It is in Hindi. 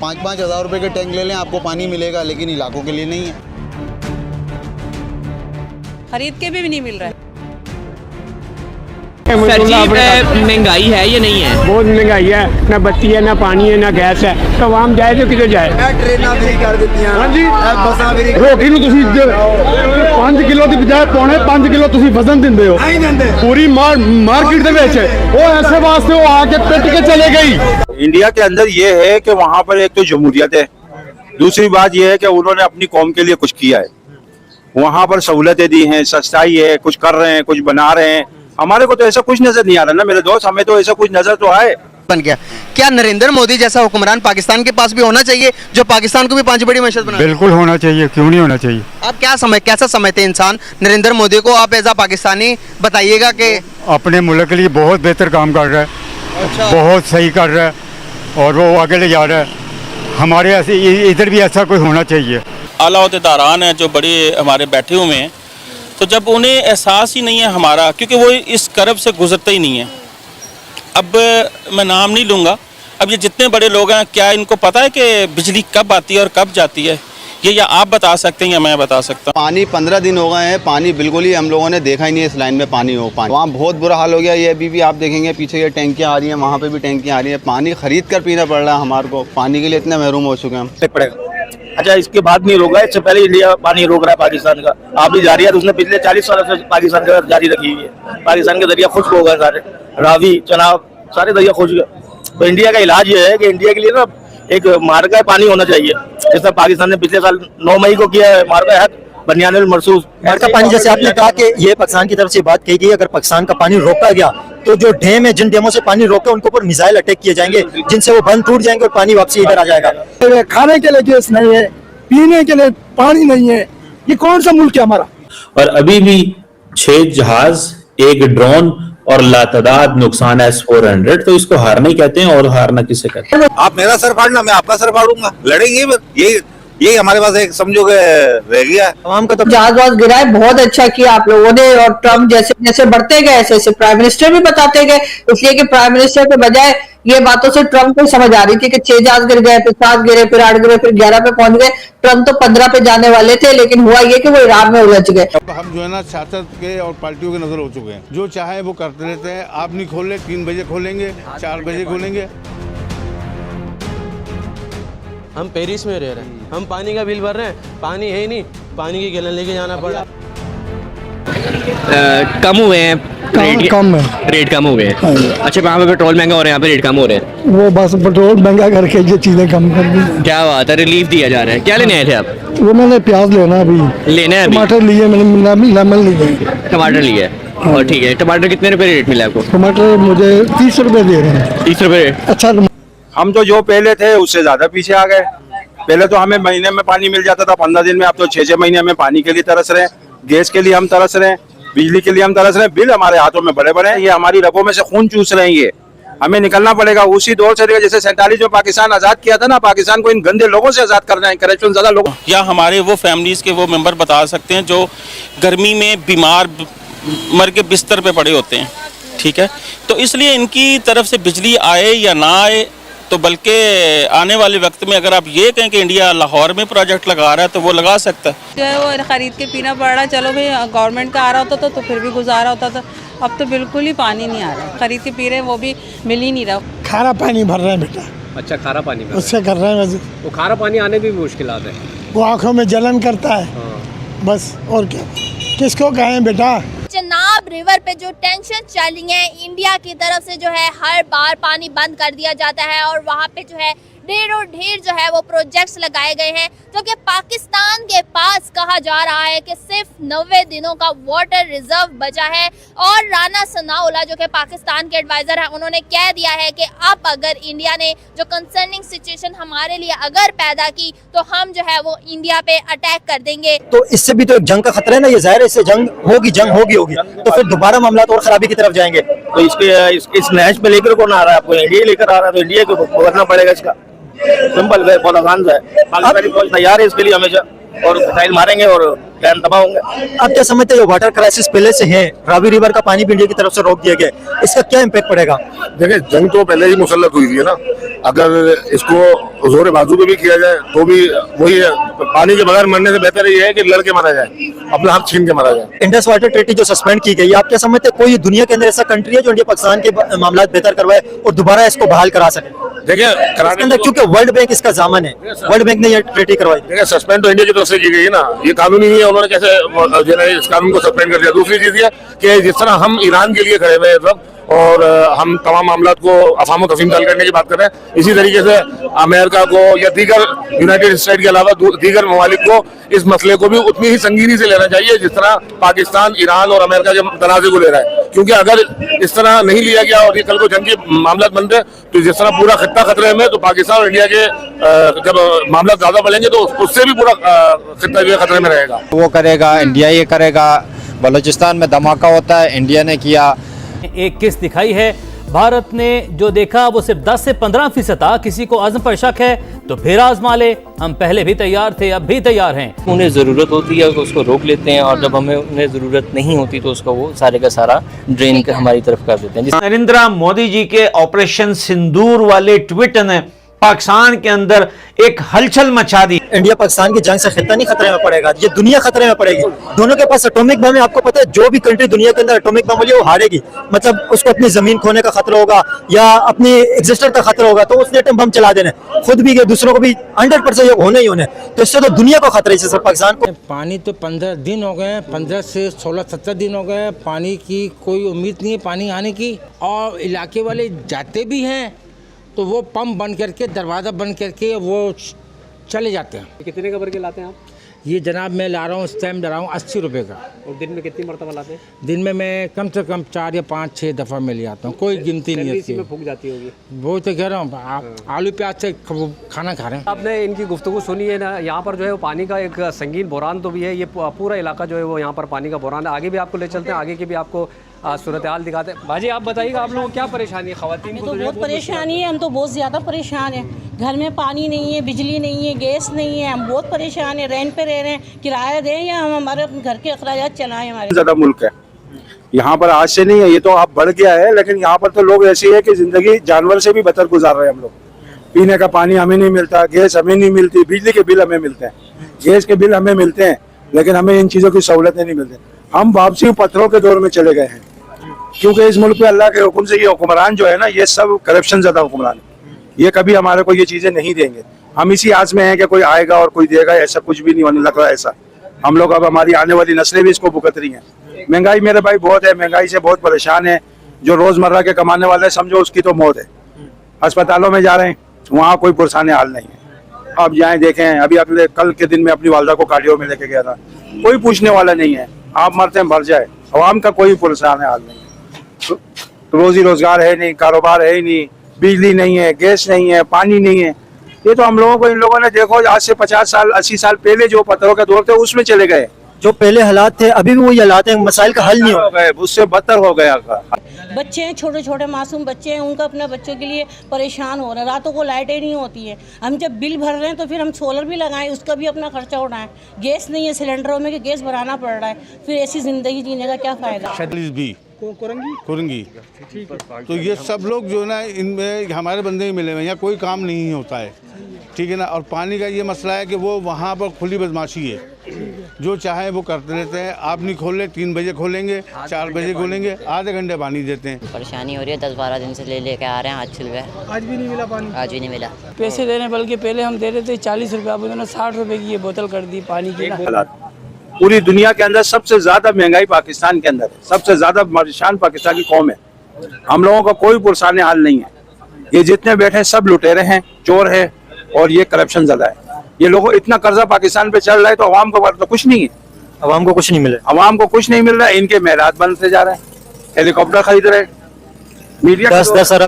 5-5 हज़ार रुपए के टैंक ले लें, आपको पानी मिलेगा, लेकिन इलाकों के लिए नहीं है। खरीद के भी नहीं मिल रहा है। सर जी, महंगाई है या नहीं है? बहुत महंगाई है, ना बत्ती है, ना पानी है, ना गैस है, तो आम जाए तो किधर जाए? ट्रेनां फ्री कर दित्तियां, हाँ जी, बसां फ्री। रोटी ਨੂੰ ਤੁਸੀਂ 5 ਕਿਲੋ ਦੀ ਬਜਾਏ ਪੌਣੇ 5 ਕਿਲੋ ਤੁਸੀਂ ਵਜ਼ਨ ਦਿੰਦੇ ਹੋ नहीं देंदे। ਪੂਰੀ ਮਾਰਕੀਟ ਦੇ ਵਿੱਚ ਉਹ ਐਸੇ ਵਾਸਤੇ ਉਹ ਆ ਕੇ ਪਿੱਟ ਕੇ चले गई। इंडिया के अंदर ये है कि वहाँ पर एक तो जमहूरियत है, दूसरी बात ये है कि उन्होंने अपनी कौम के लिए कुछ किया है, वहाँ पर सहूलतें दी हैं, सस्ताई है, कुछ कर रहे हैं, कुछ बना रहे हैं। हमारे को तो ऐसा कुछ नजर नहीं आ रहा ना मेरे दोस्त, हमें तो ऐसा कुछ नजर तो आए। बन गया। क्या नरेंद्र मोदी जैसा हुक्मरान पाकिस्तान के पास भी होना चाहिए, जो पाकिस्तान को भी 5 बड़ी मशहद बना? बिल्कुल होना चाहिए, क्यों नहीं होना चाहिए। आप कैसा समझते हैं इंसान नरेंद्र मोदी को? आप एज आ पाकिस्तानी बताइएगा कि अपने मुल्क के लिए बहुत बेहतर काम कर रहा है, अच्छा, बहुत सही कर रहा है और वो आगे ले जा रहा है। हमारे ऐसे इधर भी ऐसा कोई होना चाहिए। आला ओहदेदारान हैं जो बड़े हमारे बैठे हुए हैं, तो जब उन्हें एहसास ही नहीं है हमारा, क्योंकि वो इस करब से गुजरते ही नहीं है। अब मैं नाम नहीं लूँगा, अब ये जितने बड़े लोग हैं, क्या इनको पता है कि बिजली कब आती है और कब जाती है? ये या आप बता सकते हैं या मैं बता सकता हूँ। पानी 15 दिन हो गए हैं, पानी बिल्कुल ही हम लोगों ने देखा ही नहीं इस लाइन में पानी हो। पानी वहाँ बहुत बुरा हाल हो गया। ये अभी भी आप देखेंगे पीछे ये टैंकियाँ आ रही हैं, वहाँ पे भी टैंकियाँ आ रही हैं। पानी खरीद कर पीना पड़ रहा है हमारे को, पानी के लिए इतने महरूम हो चुके हैं हम। पड़ेगा। अच्छा, इसके बाद नहीं रोका, इससे पहले इंडिया पानी रोक रहा है पाकिस्तान का। आप भी जारी है, तो उसने पिछले 40 सालों से पाकिस्तान का जारी रखी हुई है। पाकिस्तान के दरिया खुश्क हो गए सारे, रावी चनाब सारे दरिया खुश्क गए। तो इंडिया का इलाज ये है कि इंडिया के लिए ना एक मार्ग का पानी होना चाहिए, जैसा पाकिस्तान ने पिछले साल 9 मई को किया है, मार्ग है बनियानुल मरसूस का पानी। जैसे आपने कहा कि ये पाकिस्तान की तरफ से बात कही गई, अगर पाकिस्तान का पानी रोका गया तो जो डैम है, जिन डैमों से पानी रोके उनके ऊपर मिसाइल अटैक किए जाएंगे, जिनसे वो बंद टूट जाएंगे और पानी वापसी इधर आ जाएगा। खाने के लिए गैस नहीं है, पीने के लिए पानी नहीं है, ये कौन सा मुल्क है हमारा? और अभी भी 6 जहाज, 1 ड्रोन और लातादाद नुकसान S-400, तो इसको हारना ही कहते हैं। और हारना किसे कहते हैं? आप मेरा सर फाड़ना, मैं आपका सर फाड़ूंगा, लड़ेंगे। यही हमारे पास एक समझो के रह गया है। आवाम का तो जहाज गिराए, बहुत अच्छा किया आप लोगों ने। और ट्रम्प जैसे जैसे बढ़ते गए ऐसे प्राइम मिनिस्टर भी बताते गए, इसलिए कि प्राइम मिनिस्टर के बजाय ये बातों से ट्रम्प को समझ आ रही थी कि 6 जहाज गिर गए, फिर 7 गिरे, फिर 8 गिरे, फिर 11 पे पहुंच गए। ट्रम्प तो 15 पे जाने वाले थे, लेकिन हुआ ये कि वो ईरान में उलझ गए। अब हम जो है ना सियासत के और पार्टियों के नजर हो चुके हैं, जो चाहे वो करते रहते हैं। आप नहीं खोल ले, 3 बजे खोलेंगे, 4 बजे खोलेंगे। हम पेरिस में रह रहे हैं, हम पानी का बिल भर रहे हैं, पानी है ही नहीं, पानी की गैलन लेके जाना पड़ा। कम हुए हैं कम है, रेट कम हुए हैं। अच्छा, वहाँ पे पेट्रोल महंगा हो रहा है, यहाँ पे रेट कम हो रहे हैं। वो बस पेट्रोल महंगा करके ये चीजें कम कर दी। क्या बात है, रिलीफ दिया जा रहा है। क्या लेने आए थे आप? वो मैंने प्याज लेना अभी, लेना है अभी? टमाटर लिए मैंने, लेमन लिए, टमाटर लिया है। और ठीक है, टमाटर कितने रुपए रेट मिला आपको? टमाटर मुझे 30 रुपए दे रहे हैं। 30 रुपए? अच्छा, हम तो जो पहले थे उससे ज्यादा पीछे आ गए। पहले तो हमें महीने में पानी मिल जाता था, 15 दिन में। अब तो 6-6 महीने में पानी के लिए तरस रहे हैं, गैस के लिए हम तरस रहे हैं, बिजली के लिए हम तरस रहे हैं। बिल हमारे हाथों में बड़े बड़े हैं, ये हमारी रगों में से खून चूस रहे हैं। ये हमें निकलना पड़ेगा उसी दौर से, जैसे 47 में पाकिस्तान आजाद किया था ना, पाकिस्तान को इन गंदे लोगों से आजाद करना है, करप्शन ज्यादा लोगों। या हमारे वो फैमिलीज के वो मेंबर बता सकते हैं जो गर्मी में बीमार मर के बिस्तर पे पड़े होते हैं, ठीक है? तो इसलिए इनकी तरफ से बिजली आए या ना आए, तो बल्कि आने वाले वक्त में अगर आप ये कहें कि इंडिया लाहौर में प्रोजेक्ट लगा रहा है तो वो लगा सकता है। जो है वो खरीद के पीना पड़ रहा है। चलो भाई, गवर्नमेंट का आ रहा होता तो फिर भी गुजारा होता था। अब तो बिल्कुल ही पानी नहीं आ रहा, खरीद के पी रहे हैं, वो भी मिल ही नहीं रहा। खारा पानी भर रहे हैं बेटा। अच्छा, खारा पानी में उससे कर रहे हैं। वो खारा पानी आने भी मुश्किलात है, वो आंखों में जलन करता है। बस और क्या, किसको कहें बेटा? चनाब रिवर पे जो टेंशन चल रही है, इंडिया की तरफ से जो है हर बार पानी बंद कर दिया जाता है और वहाँ पे जो है ढेरों ढेर जो है वो प्रोजेक्ट्स लगाए गए हैं, जो कि पाकिस्तान के पास कहा जा रहा है कि सिर्फ 90 दिनों का वाटर रिजर्व बचा है। और राना सनाउल्लाह जो कि पाकिस्तान के एडवाइजर हैं, उन्होंने कह दिया है कि अब अगर इंडिया ने जो कंसर्निंग सिचुएशन हमारे लिए अगर पैदा की तो हम जो है वो इंडिया पे अटैक कर देंगे। तो इससे भी तो एक जंग का खतरा है ना, ये जाहिर है, इससे जंग होगी तो फिर दोबारा मामला और खराबी की तरफ जाएंगे। तो इस नहज पे लेकर कौन आ रहा है? आपको इंडिया लेकर आ रहा है, तो इंडिया को भुगतना पड़ेगा इसका। सिंपल है, बहुत आसान है। पाकिस्तानी फौज तैयार है इसके लिए हमेशा, और मिसाइल मारेंगे और डैम तबाह होंगे। आप क्या समझते हो, वाटर क्राइसिस पहले से है, रावी रिवर का पानी भी इंडिया की तरफ से रोक दिया गया, इसका क्या इम्पैक्ट पड़ेगा? देखिए, जंग तो पहले ही मुसल्लत हुई थी ना, अगर इसको जोर बाजू पे भी किया जाए तो भी वही है, पानी के बगैर मरने से बेहतर ये है कि लड़के मारा जाए, अपना हाथ छीन के मारा जाए। इंडस वाटर ट्रीटी जो सस्पेंड की गई, आप क्या समझते हैं कोई दुनिया के अंदर ऐसा कंट्री है जो इंडिया पाकिस्तान के मामला बेहतर करवाए और दोबारा इसको बहाल करा सके? देखिए इसके अंदर क्योंकि वर्ल्ड बैंक इसका जामन है, वर्ल्ड बैंक ने ये ट्रीटी करवाई। देखिए सस्पेंड तो इंडिया की तरफ से की गई है ना, ये कानूनी नहीं है, उन्होंने कैसे जो है इस कानून को सस्पेंड कर दिया। दूसरी चीज ये कि जिस तरह हम ईरान के लिए खड़े हुए हैं और हम तमाम मामला को अफवाह तफहीम हल करने की बात कर रहे हैं, इसी तरीके से अमेरिका को या दीगर यूनाइटेड स्टेट के अलावा दीगर ममालिक को इस मसले को भी उतनी ही संगीनी से लेना चाहिए जिस तरह पाकिस्तान, ईरान और अमेरिका के तनाज़े को ले रहा है। क्योंकि अगर इस तरह नहीं लिया गया और ये कल को जंग के मामला बनते तो जिस तरह पूरा खित्ता खतरे में, तो पाकिस्तान और इंडिया के जब मामला ज्यादा बढ़ेंगे तो उससे भी पूरा खित्ता जो है खतरे में रहेगा। वो करेगा, इंडिया ये करेगा। बलूचिस्तान में धमाका होता है, इंडिया ने किया। एक किस्त दिखाई है, भारत ने जो देखा वो सिर्फ 10 से 15% था। किसी को अज़्म पर शक है तो फिर आजमा ले, हम पहले भी तैयार थे, अब भी तैयार हैं। उन्हें ज़रूरत होती है तो उसको रोक लेते हैं, और जब हमें उन्हें ज़रूरत नहीं होती तो उसको वो सारे का सारा ड्रेन हमारी तरफ कर देते हैं। नरेंद्र मोदी जी के ऑपरेशन सिंदूर वाले ट्वीट ने पाकिस्तान के अंदर एक हलचल मचा दी। इंडिया पाकिस्तान की जंग से खित्ता नहीं खतरे में पड़ेगा, ये दुनिया खतरे में पड़ेगी। दोनों के पास एटॉमिक बम है। आपको पता है जो भी कंट्री दुनिया के अंदर एटॉमिक बम वाली वो हारेगी, मतलब उसको अपनी जमीन खोने का खतरा होगा या अपनी एग्जिस्टेंस का खतरा होगा, तो उसने एटम बम चला देने, खुद भी दूसरों को भी 100% होने ही होने। तो इससे तो दुनिया को खतरा है, इससे पाकिस्तान को। पानी तो 15 दिन हो गए, 15 से 16-17 दिन हो गए, पानी की कोई उम्मीद नहीं है पानी आने की। और इलाके वाले जाते भी हैं तो वो पंप बंद करके, दरवाज़ा बंद करके वो चले जाते हैं। कितने का भर के लाते हैं आप? ये जनाब मैं ला रहा हूँ, इस टाइम ला रहा हूँ 80 रुपये का। और दिन में कितनी मरतबा लाते हैं? दिन में मैं कम से कम 4 या 5-6 दफ़ा में ले आता हूँ, कोई गिनती नहीं है। इसी में फूक जाती होगी। वो तो कह रहा हूँ, आलू प्याज से खाना खा रहे हैं। आपने इनकी गुफ्तगू सुनी है ना, यहाँ पर जो है वो पानी का एक संगीन बहरान तो भी है। ये पूरा इलाका जो है वो यहाँ पर पानी का बहरान है। आगे भी आपको ले चलते हैं, आगे की भी आपको सूरत हाल दिखाते हैं। भाजी आप बताइएगा, आप लोगों को क्या परेशानी है? ख़वातीन को तो बहुत परेशानी है, हम तो बहुत ज़्यादा परेशान हैं। घर में पानी नहीं है, बिजली नहीं है, गैस नहीं है, हम बहुत परेशान हैं। रेंट पे रह रहे हैं, किराया दें या हम हमारे घर के अखराजात चलाएं। हमारे ज़्यादा मुल्क है यहाँ पर, आज से नहीं है, ये तो आप बढ़ गया है, लेकिन यहाँ पर तो लोग ऐसे है कि ज़िंदगी जानवर से भी बेहतर गुजार रहे हैं हम लोग। पीने का पानी हमें नहीं मिलता, गैस हमें नहीं मिलती, बिजली के बिल हमें मिलते हैं, गैस के बिल हमें मिलते हैं, लेकिन हमें इन चीज़ों की सहूलतें नहीं मिलती। हम वापसी पत्थरों के दौर में चले गए हैं, क्योंकि इस मुल्क में अल्लाह के हुक्म से ये हुक्मरान जो है ना, ये सब करप्शन ज़्यादा हुक्मरान है। ये कभी हमारे को ये चीज़ें नहीं देंगे। हम इसी आस में हैं कि कोई आएगा और कोई देगा, ऐसा कुछ भी नहीं होने लग रहा है। ऐसा हम लोग, अब हमारी आने वाली नस्लें भी इसको भुगत रही हैं। महंगाई मेरे भाई बहुत है, महंगाई से बहुत परेशान है। जो रोज़मर्रा के कमाने वाले हैं, समझो उसकी तो मौत है। अस्पतालों में जा रहे हैं, वहाँ कोई पुरसाने हाल नहीं है। आप जाएँ देखें, अभी अगले कल के दिन में अपनी वालदा को कार्डियो में लेके गया था, कोई पूछने वाला नहीं है। आप मरते हैं मर जाए, अवाम का कोई पुरसाने हाल नहीं है। रोजी रोजगार है नहीं, कारोबार है ही नहीं, बिजली नहीं है, गैस नहीं है, पानी नहीं है। ये तो हम लोगों को, इन लोगों ने देखो आज से 50 साल 80 साल पहले जो पत्थरों का दौर थे उसमें चले गए। जो पहले हालात थे अभी भी वही हालात हैं, मसाइल का हल नहीं हो गए, उससे बदतर हो गया। बच्चे हैं, छोटे छोटे मासूम बच्चे हैं, उनका अपने बच्चों के लिए परेशान हो रहे हैं। रातों को लाइटें नहीं होती है। हम जब बिल भर रहे हैं तो फिर हम सोलर भी लगाएं, उसका भी अपना खर्चा उठाएं। गैस नहीं है सिलेंडरों में कि गैस भराना पड़ रहा है, फिर ऐसी ज़िंदगी जीने का क्या फ़ायदा। कुरंगी तो ये सब लोग जो है ना, इनमें हमारे बंदे ही मिले हुए हैं, यहाँ कोई काम नहीं होता है, ठीक है ना। और पानी का ये मसला है कि वो वहाँ पर खुली बदमाशी है, जो चाहे वो करते रहते हैं। आप नहीं खोल ले, 3 बजे खोलेंगे, 4 बजे खोलेंगे, आधे घंटे पानी देते हैं। परेशानी हो रही है, 10-12 दिन से ले आ रहे हैं, आज खुल गए, आज भी नहीं मिला पानी, आज भी नहीं मिला। पैसे देने, बल्कि पहले हम दे रहे थे 40 रुपये, अब उन्होंने 60 रुपये की ये बोतल कर दी पानी की। पूरी दुनिया के अंदर सबसे ज्यादा महंगाई पाकिस्तान के अंदर है, सबसे ज्यादा परेशान पाकिस्तान की कौम है। हम लोगों का कोई पुरसाने हाल नहीं है। ये जितने बैठे हैं सब लुटेरे हैं, चोर है, और ये करप्शन ज्यादा है। ये लोगों इतना कर्जा पाकिस्तान पे चल रहा है, तो अवाम को तो कुछ नहीं है, अवाम को कुछ नहीं मिले, अवाम को कुछ नहीं मिल रहा है। इनके महलात बनते जा रहे हैं, हेलीकॉप्टर खरीद रहे हैं, मीडिया 10-10 अरब